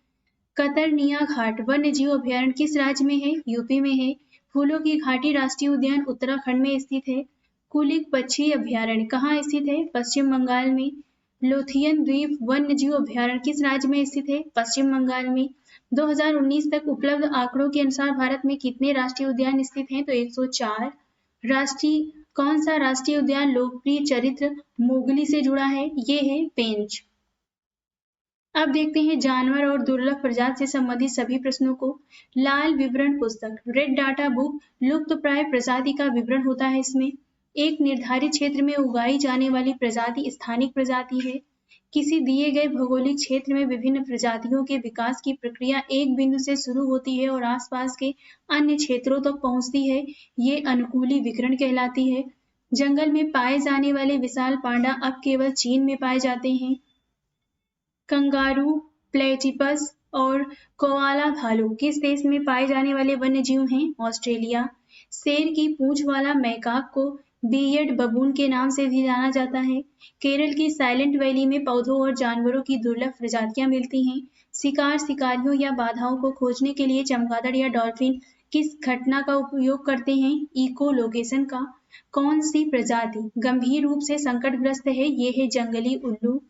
कतरनिया घाट वन्यजीव अभयारण्य किस राज्य में है? यूपी में है। फूलों की घाटी राष्ट्रीय उद्यान उत्तराखंड में स्थित है। कुलिक पक्षी अभयारण्य कहाँ स्थित है? पश्चिम बंगाल में। लोथियन द्वीप वन्यजीव अभयारण्य किस राज्य में स्थित है? पश्चिम बंगाल में। 2019 तक उपलब्ध आंकड़ों के अनुसार भारत में कितने राष्ट्रीय उद्यान स्थित हैं? तो 104। कौन सा राष्ट्रीय उद्यान लोकप्रिय चरित्र मोगली से जुड़ा है? ये है पेंच। अब देखते हैं जानवर और दुर्लभ प्रजाति से संबंधित सभी प्रश्नों को। लाल विवरण पुस्तक रेड डाटा बुक लुप्तप्राय प्रजाति का विवरण होता है। इसमें एक निर्धारित क्षेत्र में उगाई जाने वाली प्रजाति स्थानिक प्रजाति है। किसी दिए गए भौगोलिक क्षेत्र में विभिन्न प्रजातियों के विकास की प्रक्रिया एक बिंदु से शुरू होती है और आसपास के अन्य क्षेत्रों तक पहुंचती है। ये अनुकूली विकिरण कहलाती है। जंगल में पाए जाने वाले विशाल पांडा अब केवल चीन में पाए जाते हैं। कंगारू, प्लेटिपस और कोआला भालू किस देश में पाए जाने वाले वन्य जीव हैं? ऑस्ट्रेलिया। शेर की पूंछ वाला मैकाक को बियर्ड बबून के नाम से भी जाना जाता है। केरल की साइलेंट वैली में पौधों और जानवरों की दुर्लभ प्रजातियां मिलती हैं। शिकारियों या बाधाओं को खोजने के लिए चमगादड़ या डॉल्फिन किस घटना का उपयोग करते हैं? इकोलोकेशन का। कौन सी प्रजाति गंभीर रूप से संकटग्रस्त है? ये है जंगली उल्लू।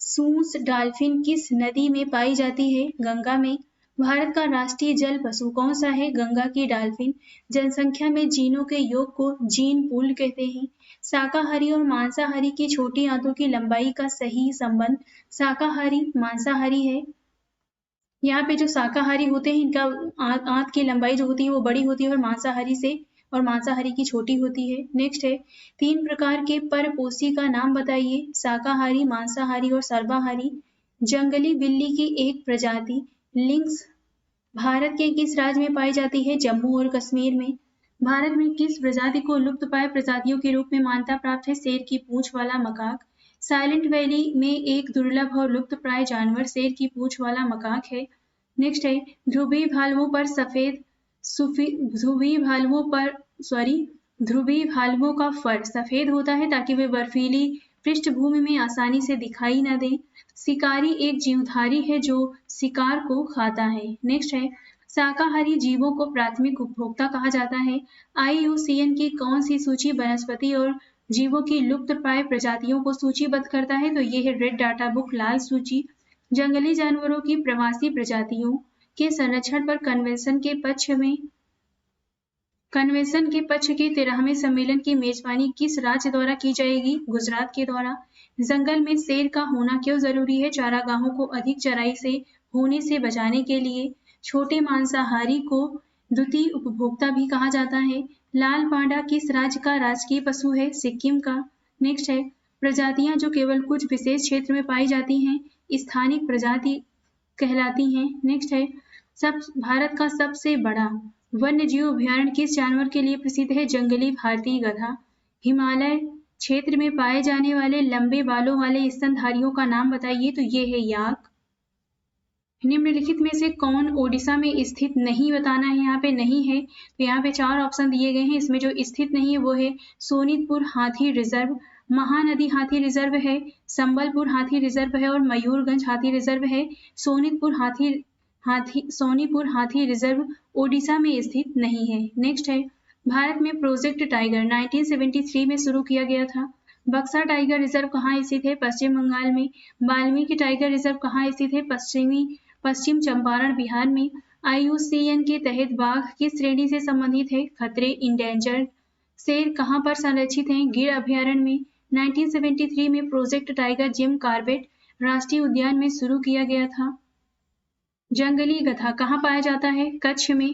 सूस डॉल्फिन किस नदी में पाई जाती है? गंगा में। भारत का राष्ट्रीय जल पशु कौन सा है? गंगा की डॉल्फिन। जनसंख्या में जीनों के योग को जीन पूल कहते हैं। शाकाहारी और मांसाहारी की छोटी आंतों की लंबाई का सही संबंध शाकाहारी मांसाहारी है। यहाँ पे जो शाकाहारी होते हैं इनका आंत की लंबाई जो होती है वो बड़ी होती है और मांसाहारी की छोटी होती है। नेक्स्ट है 3 प्रकार के परपोषी का नाम बताइए। शाकाहारी, मांसाहारी और सर्वाहारी। जंगली बिल्ली की एक प्रजाति लिंक्स भारत के किस राज्य में पाई जाती है? जम्मू और कश्मीर में। भारत में किस प्रजाति को लुप्तप्राय प्रजातियों के रूप में मान्यता प्राप्त है? शेर की पूंछ वाला मकाक। साइलेंट वैली में एक दुर्लभ और लुप्तप्राय जानवर शेर की पूंछ वाला मकाक है। नेक्स्ट है ध्रुवी भालुओं का फर सफेद होता है ताकि वे बर्फीली पृष्ठभूमि में आसानी से दिखाई न दें। शिकारी एक जीवधारी है जो शिकार को खाता है। नेक्स्ट है शाकाहारी जीवों को प्राथमिक उपभोक्ता कहा जाता है। IUCN की कौन सी सूची वनस्पति और जीवों की लुप्तप्राय प्रजातियों को सूचीबद्ध करता है? तो ये है रेड डाटा बुक लाल सूची। जंगली जानवरों की प्रवासी प्रजातियों के संरक्षण पर कन्वेंशन के पक्ष के 13वें सम्मेलन की मेजबानी किस राज्य द्वारा की जाएगी? गुजरात के द्वारा। जंगल में शेर का होना क्यों जरूरी है? चारागाहों को अधिक चराई से होने से बचाने के लिए। छोटे मांसाहारी को द्वितीय उपभोक्ता भी कहा जाता है। लाल पांडा किस राज्य का राजकीय पशु है? सिक्किम का। नेक्स्ट है प्रजातियां जो केवल कुछ विशेष क्षेत्र में पाई जाती हैं स्थानिक प्रजाति कहलाती हैं। नेक्स्ट है भारत का सबसे बड़ा वन्यजीव अभयारण्य किस जानवर के लिए प्रसिद्ध है? जंगली भारतीय गधा। हिमालय क्षेत्र में पाए जाने वाले लंबे बालों वाले स्तनधारियों का नाम बताइए। तो ये है याक। निम्नलिखित में से कौन ओडिशा में स्थित नहीं बताना है, यहाँ पे नहीं है तो यहाँ पे 4 ऑप्शन दिए गए हैं। इसमें जो स्थित नहीं है वो है सोनितपुर हाथी रिजर्व, महानदी हाथी रिजर्व है, संबलपुर हाथी रिजर्व है और मयूरगंज हाथी रिजर्व है। सोनितपुर हाथी रिजर्व ओडिशा में स्थित नहीं है। नेक्स्ट है भारत में प्रोजेक्ट टाइगर 1973 में शुरू किया गया था। बक्सा टाइगर रिजर्व कहाँ स्थित है? पश्चिम बंगाल में। वाल्मीकि टाइगर रिजर्व कहाँ स्थित है? पश्चिमी पश्चिम चंपारण बिहार में IUCN के तहत बाघ किस श्रेणी से संबंधित है? खतरे, इंडेंजर्ड। शेर कहाँ पर संरक्षित हैं? गिर अभयारण्य में। 1973 में प्रोजेक्ट टाइगर जिम कॉर्बेट राष्ट्रीय उद्यान में शुरू किया गया था। जंगली गधा कहाँ पाया जाता है? कच्छ में।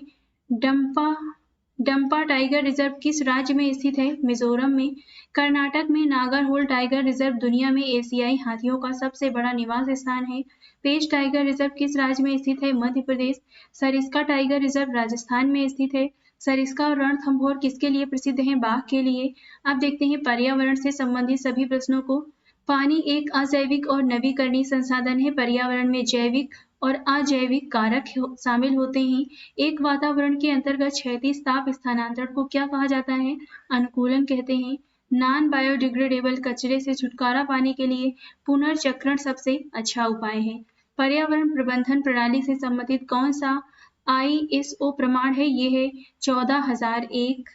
डंपा टाइगर रिजर्व किस राज्य में स्थित है? मिजोरम में। कर्नाटक में नागरहोल टाइगर रिजर्व दुनिया में एशियाई हाथियों का सबसे बड़ा निवास स्थान है। पेंच टाइगर रिजर्व किस राज्य में स्थित है? मध्य प्रदेश। सरिस्का टाइगर रिजर्व राजस्थान में स्थित है। सरिस्का और रणथंभौर किसके लिए प्रसिद्ध हैं? बाघ के लिए। अब देखते हैं पर्यावरण से संबंधित सभी प्रश्नों को। पानी एक अजैविक और नवीकरणीय संसाधन है। पर्यावरण में जैविक और अजैविक कारक शामिल होते हैं। एक वातावरण के अंतर्गत क्षैतिज ताप स्थानांतरण को क्या कहा जाता है? अनुकूलन कहते हैं। नॉन बायोडिग्रेडेबल कचरे से छुटकारा पाने के लिए पुनर्चक्रण सबसे अच्छा उपाय है। पर्यावरण प्रबंधन प्रणाली से संबंधित कौन सा ISO प्रमाण है? ये है 14001।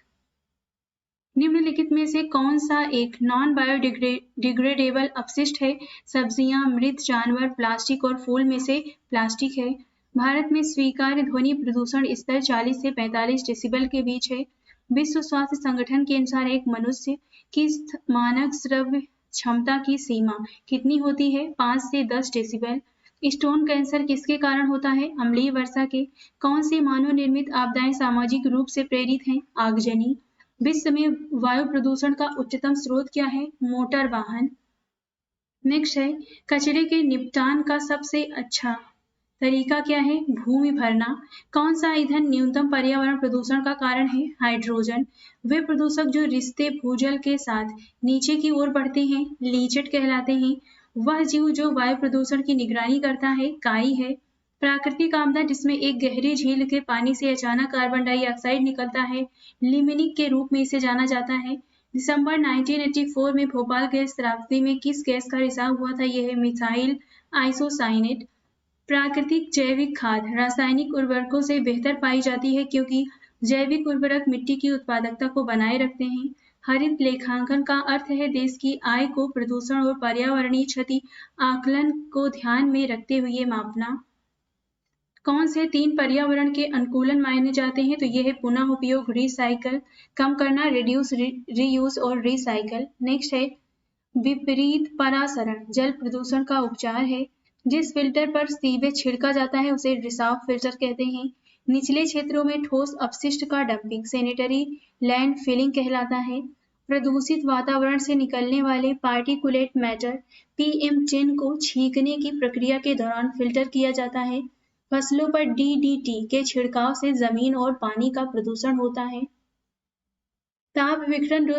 निम्नलिखित में से कौन सा एक नॉन बायोडिग्रेडेबल अपशिष्ट है? सब्जियां, मृत जानवर, प्लास्टिक और फूल में से प्लास्टिक है। भारत में स्वीकार्य ध्वनि प्रदूषण स्तर 40 से 45 डेसिबल के बीच है। विश्व स्वास्थ्य संगठन के अनुसार एक मनुष्य की मानक श्रव्य क्षमता की सीमा कितनी होती है? 5 से 10 डेसिबल। स्टोन कैंसर किसके कारण होता है? अम्लीय वर्षा के। कौन सी मानव निर्मित आपदाएं सामाजिक रूप से प्रेरित हैं? आगजनी। विश्व में वायु प्रदूषण का उच्चतम स्रोत क्या है? मोटर वाहन। नेक्स्ट है कचरे के निपटान का सबसे अच्छा तरीका क्या है? भूमि भरना। कौन सा ईंधन न्यूनतम पर्यावरण प्रदूषण का कारण है? हाइड्रोजन। वे प्रदूषक जो रिश्ते भूजल के साथ नीचे की ओर बढ़ते हैं लीचेट कहलाते हैं। वह जीव जो वायु प्रदूषण की निगरानी करता है काई है। प्राकृतिक आपदा जिसमें एक गहरी झील के पानी से अचानक कार्बन डाइऑक्साइड निकलता है लिमिनिक के रूप में इसे जाना जाता है। दिसंबर 1984 में भोपाल गैस त्रासदी में किस गैस का रिसाव हुआ था? यह है मिथाइल आइसोसाइनेट। प्राकृतिक जैविक खाद रासायनिक उर्वरकों से बेहतर पाई जाती है क्योंकि जैविक उर्वरक मिट्टी की उत्पादकता को बनाए रखते हैं। हरित लेखांकन का अर्थ है देश की आय को प्रदूषण और पर्यावरणीय क्षति आकलन को ध्यान में रखते हुए मापना। कौन से 3 पर्यावरण के अनुकूलन माने जाते हैं? तो ये है पुनः उपयोग, रिसाइकल, कम करना, रिड्यूस, रीयूज और रिसाइकल। नेक्स्ट है विपरीत परासरण जल प्रदूषण का उपचार है। जिस फिल्टर पर सीवेज छिड़का जाता है उसे रिसाव फिल्टर कहते हैं। निचले क्षेत्रों में ठोस अपशिष्ट का डंपिंग सैनिटरी लैंड फिलिंग कहलाता है। प्रदूषित वातावरण से निकलने वाले पार्टिकुलेट मैटर PM10 को छींकने की प्रक्रिया के दौरान फिल्टर किया जाता है। फसलों पर DDT के छिड़काव से जमीन और पानी का प्रदूषण होता है। ताप विकिरण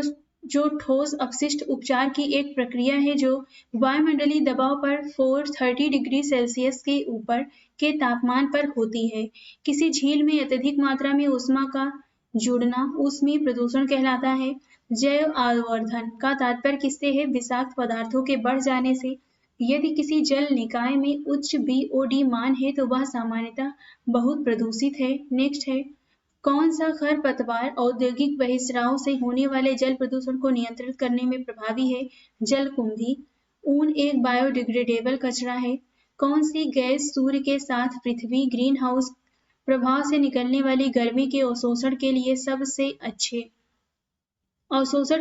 जो ठोस अपशिष्ट उपचार की एक प्रक्रिया है जो वायुमंडलीय दबाव पर 430 डिग्री सेल्सियस के ऊपर के तापमान पर होती है। किसी झील में अत्यधिक मात्रा में ऊष्मा का जुड़ना ऊष्मीय प्रदूषण कहलाता है। जैव आवर्धन का तात्पर्य किससे है? विषाक्त पदार्थों के बढ़ जाने से। यदि किसी जल निकाय में उच्च BOD मान है तो वह सामान्यतः बहुत प्रदूषित है। नेक्स्ट है कौन सा खरपतवार औद्योगिक बहिस्राव से होने वाले जल प्रदूषण को नियंत्रित करने में प्रभावी है? जलकुंभी। ऊन एक बायोडिग्रेडेबल कचरा है। कौन सी गैस सूर्य के साथ पृथ्वी ग्रीन हाउस प्रभाव से निकलने वाली गर्मी के अवशोषण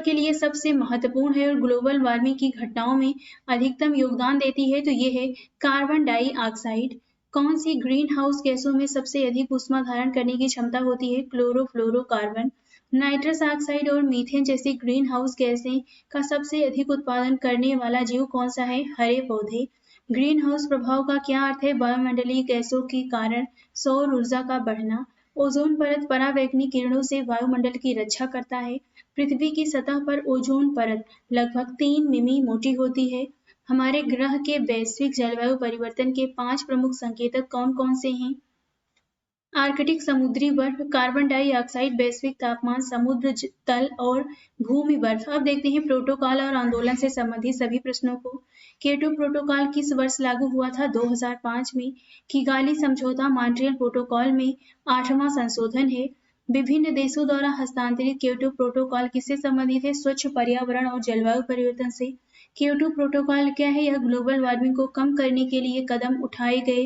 के लिए सबसे महत्वपूर्ण है और ग्लोबल वार्मिंग की घटनाओं में अधिकतम योगदान देती है? तो ये है कार्बन डाइऑक्साइड। कौन सी ग्रीन हाउस गैसों में सबसे अधिक ऊष्मा धारण करने की क्षमता होती है? क्लोरोफ्लोरोकार्बन। नाइट्रस ऑक्साइड और मीथेन जैसी ग्रीन हाउस गैसें का सबसे अधिक उत्पादन करने वाला जीव कौन सा है? हरे पौधे। ग्रीन हाउस प्रभाव का क्या अर्थ है? वायुमंडलीय गैसों के कारण सौर ऊर्जा का बढ़ना। ओजोन परत पराबैंगनी किरणों से वायुमंडल की रक्षा करता है। पृथ्वी की सतह पर ओजोन परत लगभग 3 मिमी मोटी होती है। हमारे ग्रह के वैश्विक जलवायु परिवर्तन के 5 प्रमुख संकेतक कौन कौन से हैं? आर्कटिक समुद्री बर्फ, कार्बन डाइऑक्साइड, वैश्विक तापमान, समुद्र तल और भूमि बर्फ। अब देखते हैं प्रोटोकॉल और आंदोलन से संबंधित सभी प्रश्नों को। क्योटो प्रोटोकॉल किस वर्ष लागू हुआ था? 2005 में। किगाली समझौता मॉन्ट्रियल प्रोटोकॉल में 8वां संशोधन है। विभिन्न देशों द्वारा हस्तांतरित क्योटो प्रोटोकॉल किससे संबंधित है? स्वच्छ पर्यावरण और जलवायु परिवर्तन से। क्योटो प्रोटोकॉल क्या है? यह ग्लोबल वार्मिंग को कम करने के लिए कदम उठाए गए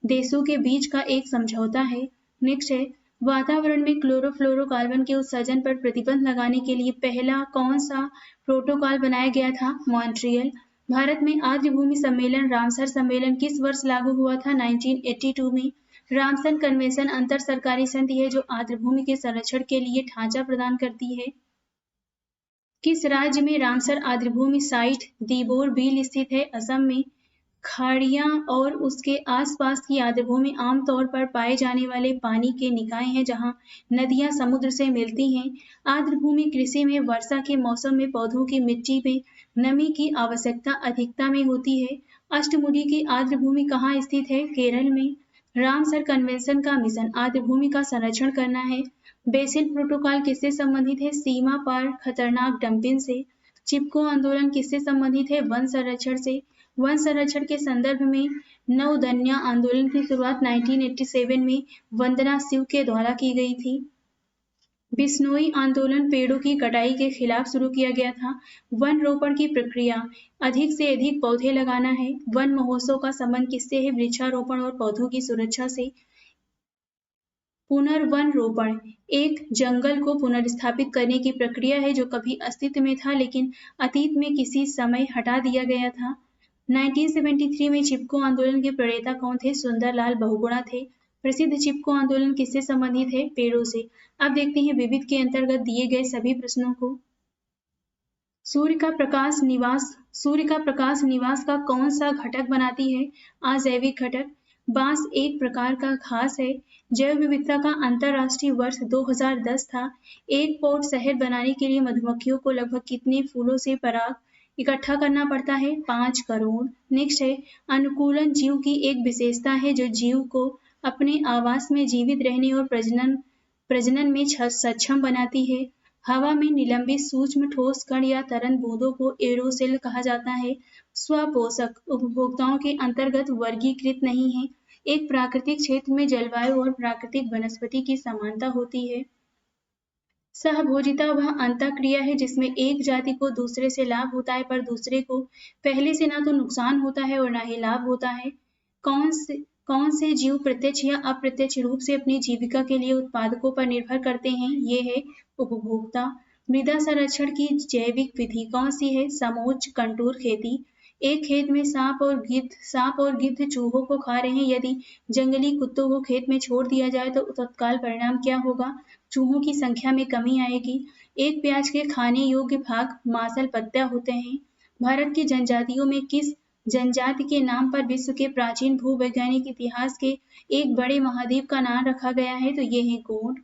देशों के बीच का एक समझौता है। नेक्स्ट है, वातावरण में क्लोरोफ्लोरोकार्बन के उत्सर्जन पर प्रतिबंध लगाने के लिए पहला कौन सा प्रोटोकॉल बनाया गया था? मॉन्ट्रियल। भारत में आर्द्रभूमि सम्मेलन रामसर सम्मेलन किस वर्ष लागू हुआ था? 1982 में। रामसर कन्वेंशन अंतर सरकारी संधि है जो आर्द्रभूमि के संरक्षण के लिए ढांचा प्रदान करती है। किस राज्य में रामसर आर्द्रभूमि साइट दीबोर बील स्थित है? असम में। खाड़ियाँ और उसके आसपास की आर्द्रभूमि आमतौर पर पाए जाने वाले पानी के निकाय हैं जहाँ नदियाँ समुद्र से मिलती हैं। आर्द्रभूमि कृषि में वर्षा के मौसम में पौधों की मिट्टी में नमी की आवश्यकता अधिकता में होती है। अष्टमुडी की आर्द्रभूमि कहाँ स्थित है? केरल में। रामसर कन्वेंशन का मिशन आर्द्रभूमि का संरक्षण करना है। बेसिल प्रोटोकॉल किससे संबंधित है? सीमा पार खतरनाक डंपिंग से। चिपको आंदोलन किससे संबंधित है? वन संरक्षण से। वन संरक्षण के संदर्भ में नवदन्या आंदोलन की शुरुआत 1987 में वंदना शिव के द्वारा की गई थी। बिश्नोई आंदोलन पेड़ों की कटाई के खिलाफ शुरू किया गया था। वन रोपण की प्रक्रिया अधिक से अधिक पौधे लगाना है। वन महोत्सव का संबंध किससे है? वृक्षारोपण और पौधों की सुरक्षा से। पुनर्वन रोपण एक जंगल को पुनर्स्थापित करने की प्रक्रिया है जो कभी अस्तित्व में था लेकिन अतीत में किसी समय हटा दिया गया था। 1973 में चिपको आंदोलन के प्रणेता कौन थे? सुंदरलाल बहुगुणा थे। प्रसिद्ध चिपको आंदोलन किससे संबंधित है? पेड़ों से। अब देखते हैं विविध के अंतर्गत दिए गए सभी प्रश्नों को। सूर्य का प्रकाश निवास का कौन सा घटक बनाती है? अजैविक घटक। बांस एक प्रकार का घास है। जैव विविधता का अंतरराष्ट्रीय वर्ष 2010 था। एक पॉट शहद बनाने के लिए मधुमक्खियों को लगभग कितने फूलों से पराग इकट्ठा करना पड़ता है? 5 करोड़। नेक्स्ट है, अनुकूलन जीव की एक विशेषता है जो जीव को अपने आवास में जीवित रहने और प्रजनन में सक्षम बनाती है। हवा में निलंबित सूक्ष्म ठोस कण या तरल बूंदों को एरोसोल कहा जाता है। स्वपोषक उपभोक्ताओं के अंतर्गत वर्गीकृत नहीं है। एक प्राकृतिक क्षेत्र में जलवायु और प्राकृतिक वनस्पति की समानता होती है। सहभोजिता वह अंतःक्रिया है जिसमें एक जाति को दूसरे से लाभ होता है पर दूसरे को पहले से ना तो नुकसान होता है और ना ही लाभ होता है। कौन से जीव प्रत्यक्ष या अप्रत्यक्ष रूप से अपनी जीविका के लिए उत्पादकों पर निर्भर करते हैं? ये है उपभोक्ता। मृदा संरक्षण की जैविक विधि कौन सी है? समोच्च कंटूर खेती। एक खेत में सांप और गिद्ध चूहों को खा रहे हैं। यदि जंगली कुत्तों को खेत में छोड़ दिया जाए तो तत्काल परिणाम क्या होगा? चूहों की संख्या में कमी आएगी। एक प्याज के खाने योग्य भाग मांसल पत्ता होते हैं। भारत की जनजातियों में किस जनजाति के नाम पर विश्व के प्राचीन भूवैज्ञानिक इतिहास के एक बड़े महाद्वीप का नाम रखा गया है? तो ये है गोंड।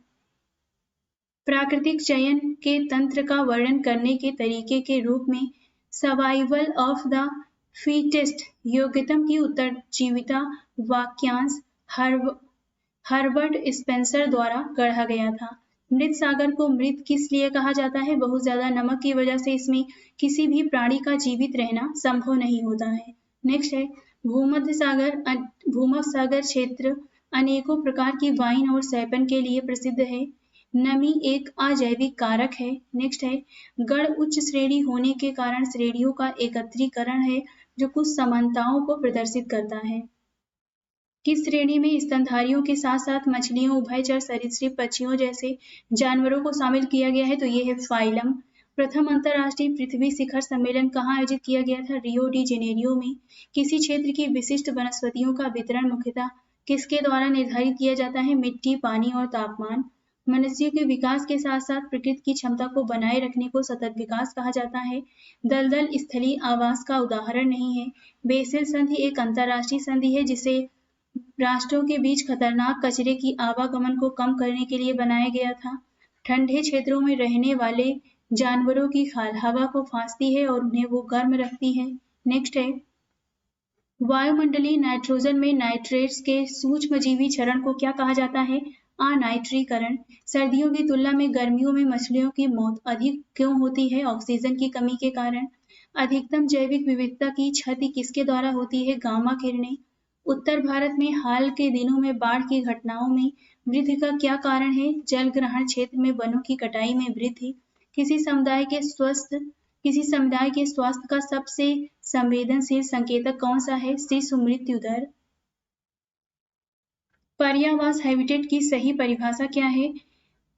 प्राकृतिक चयन के तंत्र का वर्णन करने के तरीके के रूप में सर्वाइवल ऑफ द फिटेस्ट योग्यतम की उत्तरजीविता वाक्यांश हर्बर्ट स्पेंसर द्वारा गढ़ा गया था। मृत सागर को मृत किस लिए कहा जाता है? बहुत ज्यादा नमक की वजह से इसमें किसी भी प्राणी का जीवित रहना संभव नहीं होता है। नेक्स्ट है, भूमध्य सागर क्षेत्र अनेकों प्रकार की वाइन और सैपन के लिए प्रसिद्ध है। नमी एक अजैविक कारक है। नेक्स्ट है, गढ़ उच्च श्रेणी होने के कारण श्रेणियों का एकत्रीकरण है जो कुछ समानताओं को प्रदर्शित करता है। किस श्रेणी में स्तनधारियों के साथ साथ मछलियों, उभयचर सरीसृप पक्षियों जैसे जानवरों को शामिल किया गया है? तो ये है फाइलम। प्रथम अंतर्राष्ट्रीय पृथ्वी शिखर सम्मेलन कहाँ आयोजित किया गया था? रियो डी जेनेरियो में। किसी क्षेत्र की विशिष्ट वनस्पतियों का वितरण मुख्यतः किसके द्वारा निर्धारित किया जाता है? मिट्टी, पानी और तापमान। मनुष्य के विकास के साथ साथ प्रकृति की क्षमता को बनाए रखने को सतत विकास कहा जाता है। दलदल स्थलीय आवास का उदाहरण नहीं है। बेसिल संधि एक अंतर्राष्ट्रीय संधि है जिसे राष्ट्रों के बीच खतरनाक कचरे की आवागमन को कम करने के लिए बनाया गया था। ठंडे क्षेत्रों में रहने वाले जानवरों की खाल हवा को फांसती है और उन्हें वो गर्म रखती है। नेक्स्ट है, वायुमंडलीय नाइट्रोजन में नाइट्रेट्स के सूक्ष्मजीवी क्षरण को क्या कहा जाता है? अनाइट्रीकरण। सर्दियों की तुलना में गर्मियों में मछलियों की मौत अधिक क्यों होती है? ऑक्सीजन की कमी के कारण। अधिकतम जैविक विविधता की क्षति किसके द्वारा होती है? गामा किरणें। उत्तर भारत में हाल के दिनों में बाढ़ की घटनाओं में वृद्धि का क्या कारण है? जल ग्रहण क्षेत्र में वनों की कटाई में वृद्धि। किसी समुदाय के स्वास्थ्य का सबसे संवेदनशील संकेतक कौन सा है? शिशु मृत्यु दर। पर्यावास हैबिटेट की सही परिभाषा क्या है?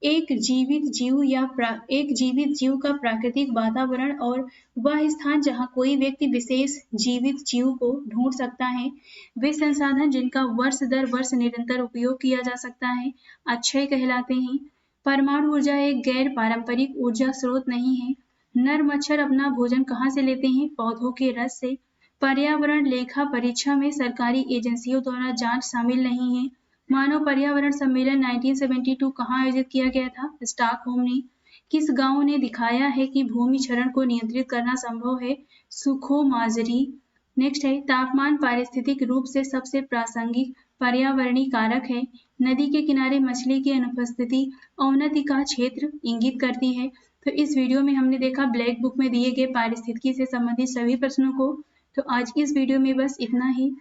एक जीवित जीव का प्राकृतिक वातावरण और वह स्थान जहाँ कोई व्यक्ति विशेष जीवित जीव को ढूंढ सकता है। वे संसाधन जिनका वर्ष दर वर्ष निरंतर उपयोग किया जा सकता है अक्षय कहलाते हैं। परमाणु ऊर्जा एक गैर पारंपरिक ऊर्जा स्रोत नहीं है। नर मच्छर अपना भोजन कहाँ से लेते हैं? पौधों के रस से। पर्यावरण लेखा परीक्षा में सरकारी एजेंसियों द्वारा जांच शामिल नहीं है। मानव पर्यावरण सम्मेलन 1972 कहाँ आयोजित किया गया था? स्टॉकहोम में। किस गांव ने दिखाया है कि भूमि क्षरण को नियंत्रित करना संभव है? सुखोमाजरी। नेक्स्ट है, तापमान पारिस्थितिक रूप से सबसे प्रासंगिक पर्यावरणीय कारक है। नदी के किनारे मछली की अनुपस्थिति अवनति का क्षेत्र इंगित करती है। तो इस वीडियो में हमने देखा ब्लैक बुक में दिए गए पारिस्थितिकी से संबंधित सभी प्रश्नों को। तो आज की इस वीडियो में बस इतना ही।